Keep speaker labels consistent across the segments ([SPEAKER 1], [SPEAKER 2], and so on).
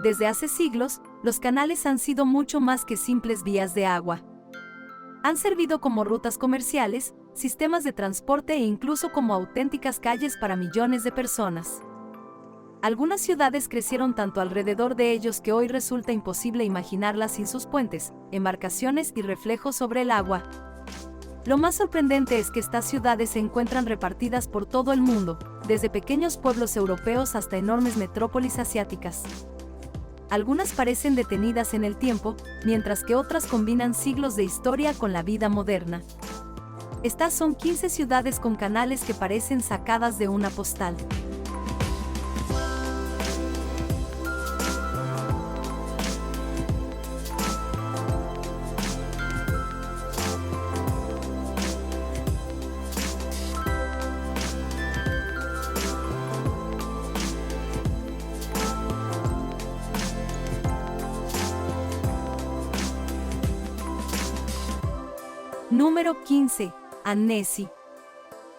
[SPEAKER 1] Desde hace siglos, los canales han sido mucho más que simples vías de agua. Han servido como rutas comerciales, sistemas de transporte e incluso como auténticas calles para millones de personas. Algunas ciudades crecieron tanto alrededor de ellos que hoy resulta imposible imaginarlas sin sus puentes, embarcaciones y reflejos sobre el agua. Lo más sorprendente es que estas ciudades se encuentran repartidas por todo el mundo, desde pequeños pueblos europeos hasta enormes metrópolis asiáticas. Algunas parecen detenidas en el tiempo, mientras que otras combinan siglos de historia con la vida moderna. Estas son 15 ciudades con canales que parecen sacadas de una postal. Número 15. Annecy.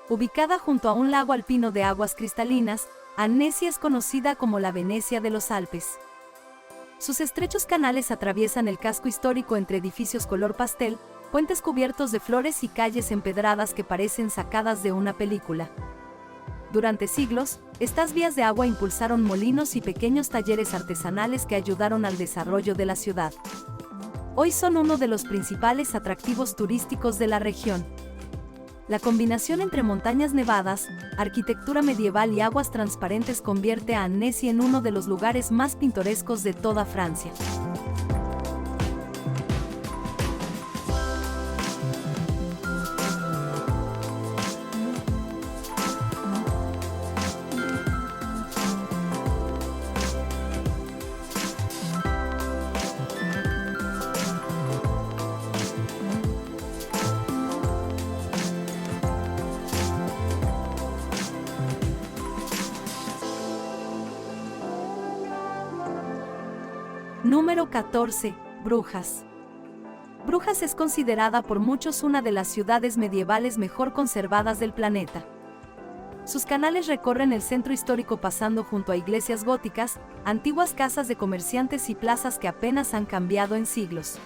[SPEAKER 1] Ubicada junto a un lago alpino de aguas cristalinas, Annecy es conocida como la Venecia de los Alpes. Sus estrechos canales atraviesan el casco histórico entre edificios color pastel, puentes cubiertos de flores y calles empedradas que parecen sacadas de una película. Durante siglos, estas vías de agua impulsaron molinos y pequeños talleres artesanales que ayudaron al desarrollo de la ciudad. Hoy son uno de los principales atractivos turísticos de la región. La combinación entre montañas nevadas, arquitectura medieval y aguas transparentes convierte a Annecy en uno de los lugares más pintorescos de toda Francia. Número 14. Brujas. Brujas es considerada por muchos una de las ciudades medievales mejor conservadas del planeta. Sus canales recorren el centro histórico pasando junto a iglesias góticas, antiguas casas de comerciantes y plazas que apenas han cambiado en siglos.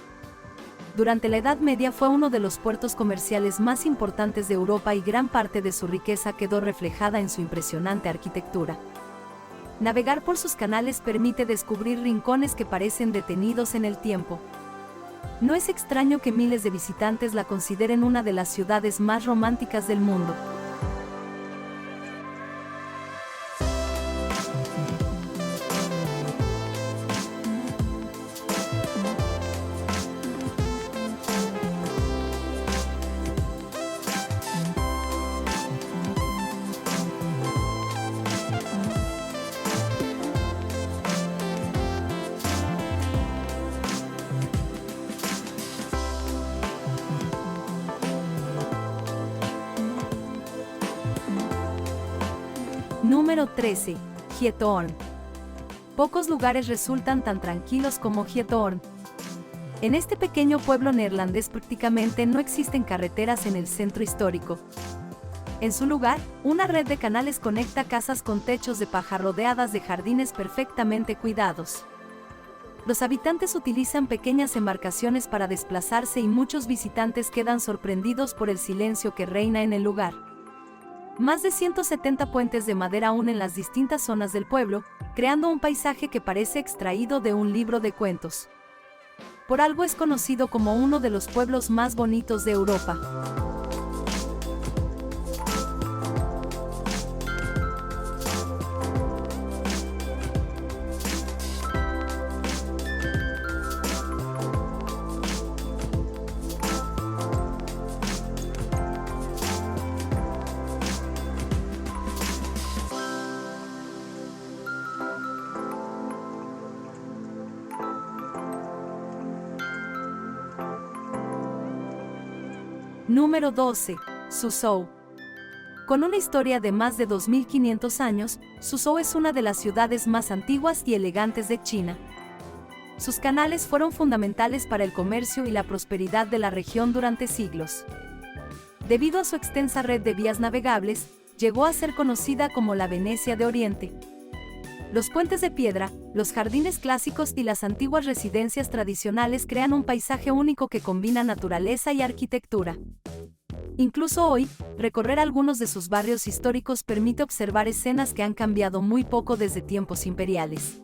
[SPEAKER 1] Durante la Edad Media fue uno de los puertos comerciales más importantes de Europa y gran parte de su riqueza quedó reflejada en su impresionante arquitectura. Navegar por sus canales permite descubrir rincones que parecen detenidos en el tiempo. No es extraño que miles de visitantes la consideren una de las ciudades más románticas del mundo. Número 13. Giethoorn. Pocos lugares resultan tan tranquilos como Giethoorn. En este pequeño pueblo neerlandés prácticamente no existen carreteras en el centro histórico. En su lugar, una red de canales conecta casas con techos de paja rodeadas de jardines perfectamente cuidados. Los habitantes utilizan pequeñas embarcaciones para desplazarse y muchos visitantes quedan sorprendidos por el silencio que reina en el lugar. Más de 170 puentes de madera unen las distintas zonas del pueblo, creando un paisaje que parece extraído de un libro de cuentos. Por algo es conocido como uno de los pueblos más bonitos de Europa. Número 12. Suzhou. Con una historia de más de 2500 años, Suzhou es una de las ciudades más antiguas y elegantes de China. Sus canales fueron fundamentales para el comercio y la prosperidad de la región durante siglos. Debido a su extensa red de vías navegables, llegó a ser conocida como la Venecia de Oriente. Los puentes de piedra, los jardines clásicos y las antiguas residencias tradicionales crean un paisaje único que combina naturaleza y arquitectura. Incluso hoy, recorrer algunos de sus barrios históricos permite observar escenas que han cambiado muy poco desde tiempos imperiales.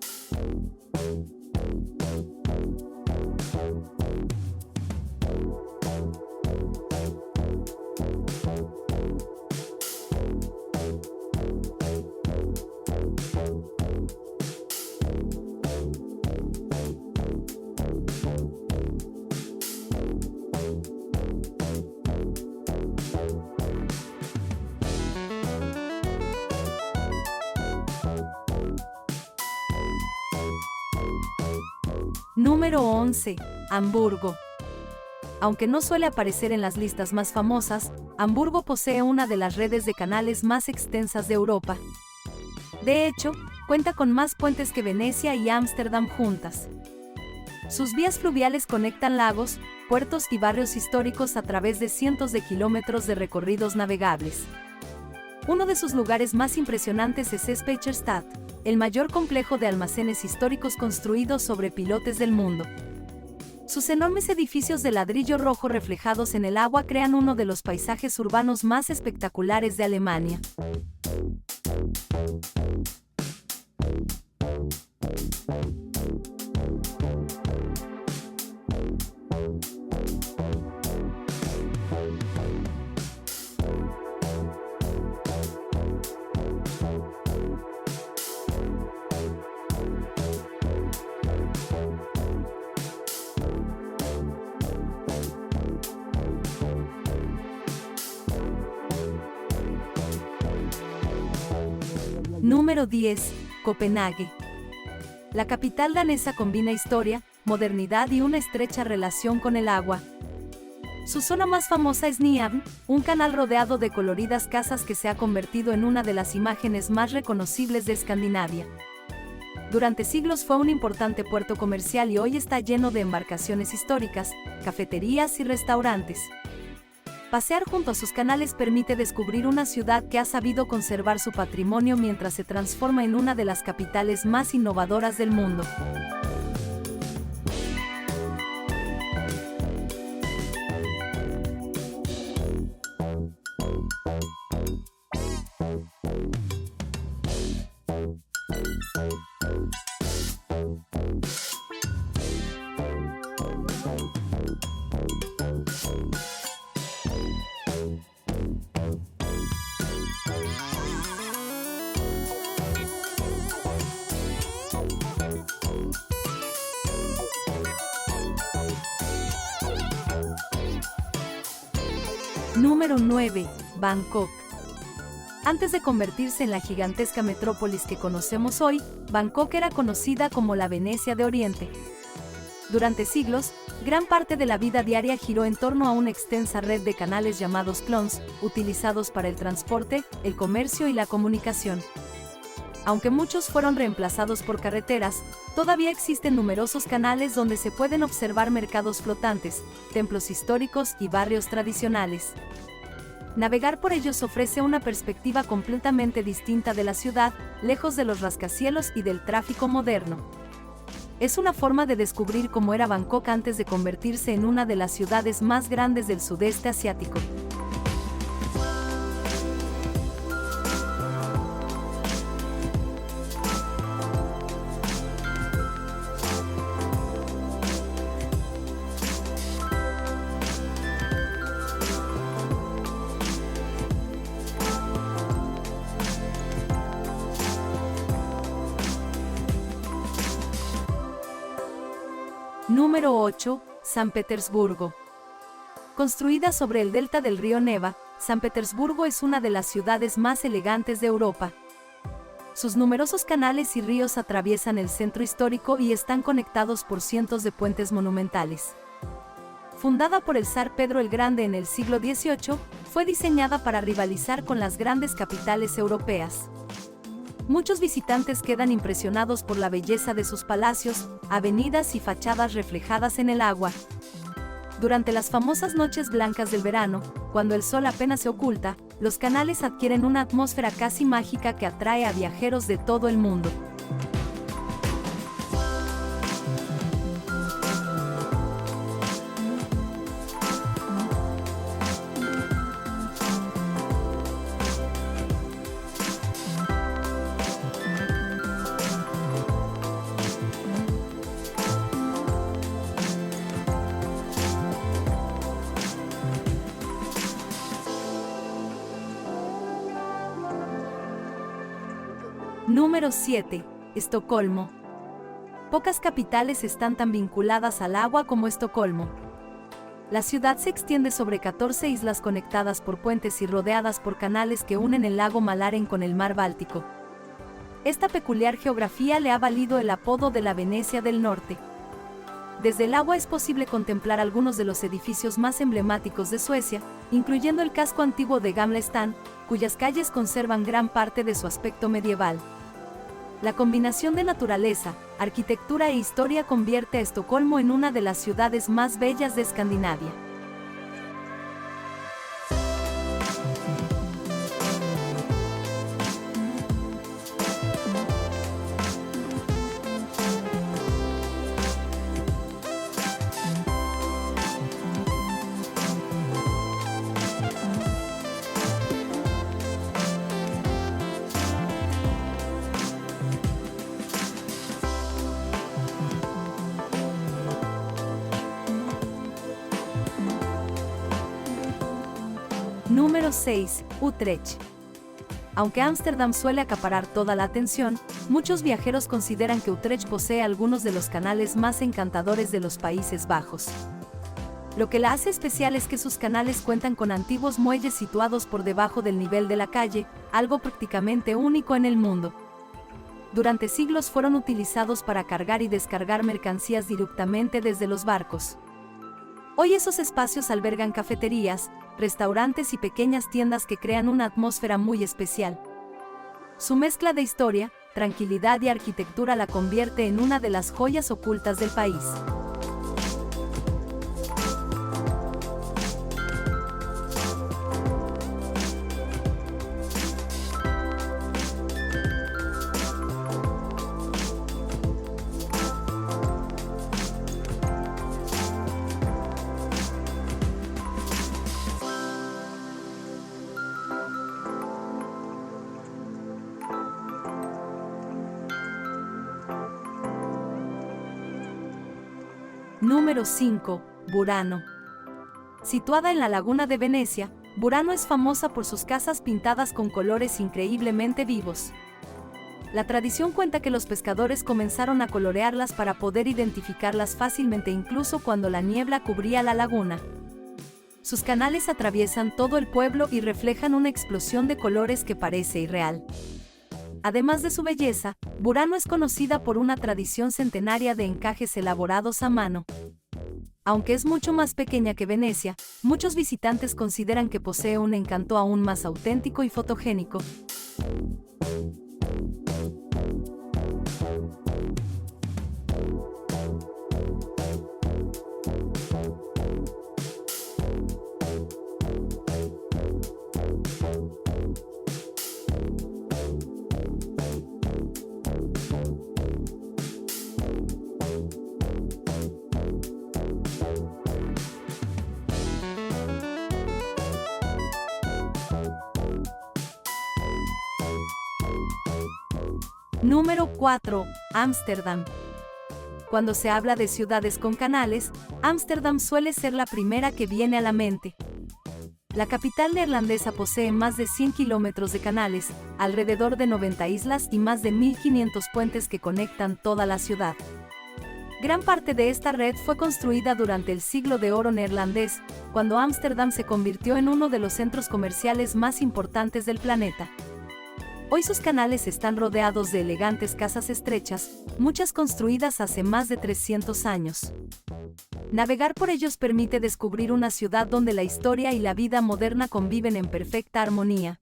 [SPEAKER 1] Número 11. Hamburgo. Aunque no suele aparecer en las listas más famosas, Hamburgo posee una de las redes de canales más extensas de Europa. De hecho, cuenta con más puentes que Venecia y Ámsterdam juntas. Sus vías fluviales conectan lagos, puertos y barrios históricos a través de cientos de kilómetros de recorridos navegables. Uno de sus lugares más impresionantes es Speicherstadt, el mayor complejo de almacenes históricos construidos sobre pilotes del mundo. Sus enormes edificios de ladrillo rojo reflejados en el agua crean uno de los paisajes urbanos más espectaculares de Alemania. Número 10. Copenhague. La capital danesa combina historia, modernidad y una estrecha relación con el agua. Su zona más famosa es Nyhavn, un canal rodeado de coloridas casas que se ha convertido en una de las imágenes más reconocibles de Escandinavia. Durante siglos fue un importante puerto comercial y hoy está lleno de embarcaciones históricas, cafeterías y restaurantes. Pasear junto a sus canales permite descubrir una ciudad que ha sabido conservar su patrimonio mientras se transforma en una de las capitales más innovadoras del mundo. Número 9. Bangkok. Antes de convertirse en la gigantesca metrópolis que conocemos hoy, Bangkok era conocida como la Venecia de Oriente. Durante siglos, gran parte de la vida diaria giró en torno a una extensa red de canales llamados klons, utilizados para el transporte, el comercio y la comunicación. Aunque muchos fueron reemplazados por carreteras, todavía existen numerosos canales donde se pueden observar mercados flotantes, templos históricos y barrios tradicionales. Navegar por ellos ofrece una perspectiva completamente distinta de la ciudad, lejos de los rascacielos y del tráfico moderno. Es una forma de descubrir cómo era Bangkok antes de convertirse en una de las ciudades más grandes del sudeste asiático. Número 8. San Petersburgo. Construida sobre el delta del río Neva, San Petersburgo es una de las ciudades más elegantes de Europa. Sus numerosos canales y ríos atraviesan el centro histórico y están conectados por cientos de puentes monumentales. Fundada por el zar Pedro el Grande en el siglo XVIII, fue diseñada para rivalizar con las grandes capitales europeas. Muchos visitantes quedan impresionados por la belleza de sus palacios, avenidas y fachadas reflejadas en el agua. Durante las famosas noches blancas del verano, cuando el sol apenas se oculta, los canales adquieren una atmósfera casi mágica que atrae a viajeros de todo el mundo. Número 7. Estocolmo. Pocas capitales están tan vinculadas al agua como Estocolmo. La ciudad se extiende sobre 14 islas conectadas por puentes y rodeadas por canales que unen el lago Mälaren con el mar Báltico. Esta peculiar geografía le ha valido el apodo de la Venecia del Norte. Desde el agua es posible contemplar algunos de los edificios más emblemáticos de Suecia, incluyendo el casco antiguo de Gamla Stan, cuyas calles conservan gran parte de su aspecto medieval. La combinación de naturaleza, arquitectura e historia convierte a Estocolmo en una de las ciudades más bellas de Escandinavia. Número 6. Utrecht. Aunque Ámsterdam suele acaparar toda la atención, muchos viajeros consideran que Utrecht posee algunos de los canales más encantadores de los Países Bajos. Lo que la hace especial es que sus canales cuentan con antiguos muelles situados por debajo del nivel de la calle, algo prácticamente único en el mundo. Durante siglos fueron utilizados para cargar y descargar mercancías directamente desde los barcos. Hoy esos espacios albergan cafeterías, restaurantes y pequeñas tiendas que crean una atmósfera muy especial. Su mezcla de historia, tranquilidad y arquitectura la convierte en una de las joyas ocultas del país. Número 5. Burano. Situada en la laguna de Venecia, Burano es famosa por sus casas pintadas con colores increíblemente vivos. La tradición cuenta que los pescadores comenzaron a colorearlas para poder identificarlas fácilmente incluso cuando la niebla cubría la laguna. Sus canales atraviesan todo el pueblo y reflejan una explosión de colores que parece irreal. Además de su belleza, Burano es conocida por una tradición centenaria de encajes elaborados a mano. Aunque es mucho más pequeña que Venecia, muchos visitantes consideran que posee un encanto aún más auténtico y fotogénico. Número 4. Ámsterdam. Cuando se habla de ciudades con canales, Ámsterdam suele ser la primera que viene a la mente. La capital neerlandesa posee más de 100 kilómetros de canales, alrededor de 90 islas y más de 1500 puentes que conectan toda la ciudad. Gran parte de esta red fue construida durante el siglo de oro neerlandés, cuando Ámsterdam se convirtió en uno de los centros comerciales más importantes del planeta. Hoy sus canales están rodeados de elegantes casas estrechas, muchas construidas hace más de 300 años. Navegar por ellos permite descubrir una ciudad donde la historia y la vida moderna conviven en perfecta armonía.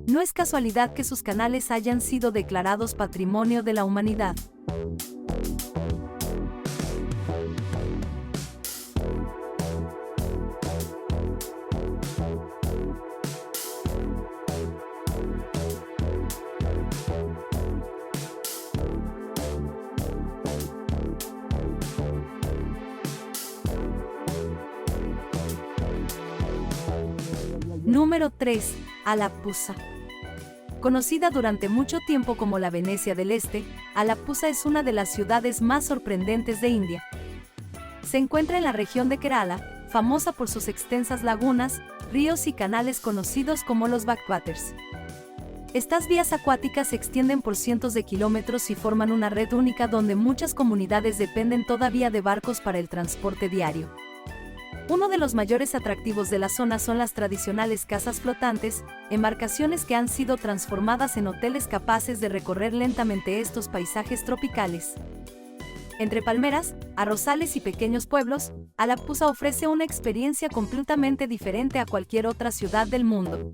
[SPEAKER 1] No es casualidad que sus canales hayan sido declarados Patrimonio de la Humanidad. Número 3. Alappuzha. Conocida durante mucho tiempo como la Venecia del Este, Alappuzha es una de las ciudades más sorprendentes de India. Se encuentra en la región de Kerala, famosa por sus extensas lagunas, ríos y canales conocidos como los backwaters. Estas vías acuáticas se extienden por cientos de kilómetros y forman una red única donde muchas comunidades dependen todavía de barcos para el transporte diario. Uno de los mayores atractivos de la zona son las tradicionales casas flotantes, embarcaciones que han sido transformadas en hoteles capaces de recorrer lentamente estos paisajes tropicales. Entre palmeras, arrozales y pequeños pueblos, Alappuzha ofrece una experiencia completamente diferente a cualquier otra ciudad del mundo.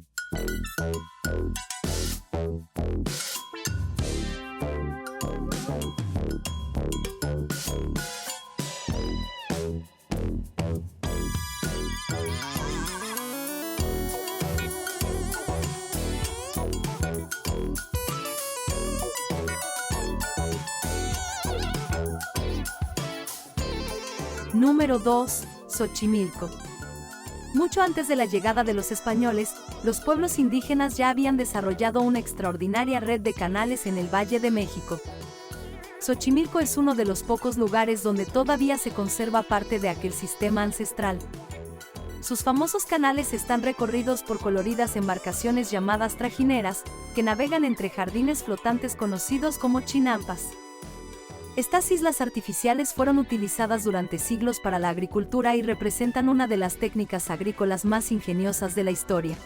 [SPEAKER 1] Número 2. Xochimilco. Mucho antes de la llegada de los españoles, los pueblos indígenas ya habían desarrollado una extraordinaria red de canales en el Valle de México. Xochimilco es uno de los pocos lugares donde todavía se conserva parte de aquel sistema ancestral. Sus famosos canales están recorridos por coloridas embarcaciones llamadas trajineras, que navegan entre jardines flotantes conocidos como chinampas. Estas islas artificiales fueron utilizadas durante siglos para la agricultura y representan una de las técnicas agrícolas más ingeniosas de la historia.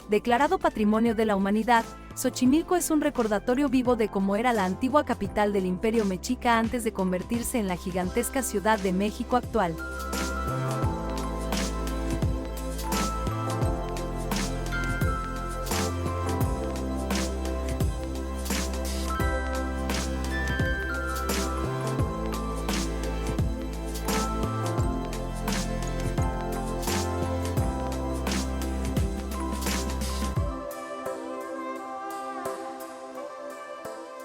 [SPEAKER 1] Declarado Patrimonio de la Humanidad, Xochimilco es un recordatorio vivo de cómo era la antigua capital del Imperio Mexica antes de convertirse en la gigantesca Ciudad de México actual.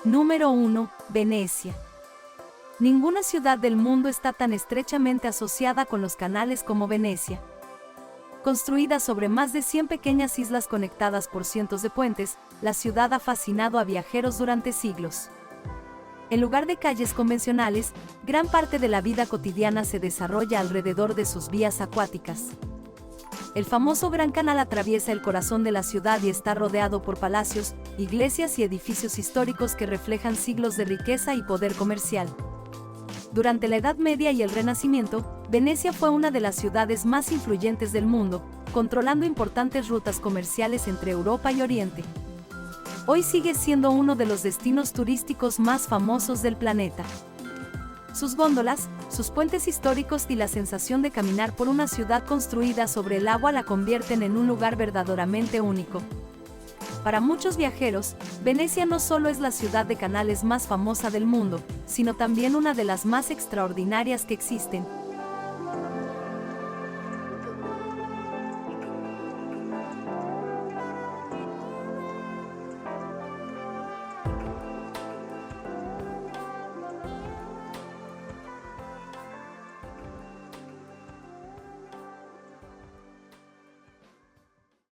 [SPEAKER 1] Número 1. Venecia. Ninguna ciudad del mundo está tan estrechamente asociada con los canales como Venecia. Construida sobre más de 100 pequeñas islas conectadas por cientos de puentes, la ciudad ha fascinado a viajeros durante siglos. En lugar de calles convencionales, gran parte de la vida cotidiana se desarrolla alrededor de sus vías acuáticas. El famoso Gran Canal atraviesa el corazón de la ciudad y está rodeado por palacios, iglesias y edificios históricos que reflejan siglos de riqueza y poder comercial. Durante la Edad Media y el Renacimiento, Venecia fue una de las ciudades más influyentes del mundo, controlando importantes rutas comerciales entre Europa y Oriente. Hoy sigue siendo uno de los destinos turísticos más famosos del planeta. Sus góndolas, sus puentes históricos y la sensación de caminar por una ciudad construida sobre el agua la convierten en un lugar verdaderamente único. Para muchos viajeros, Venecia no solo es la ciudad de canales más famosa del mundo, sino también una de las más extraordinarias que existen.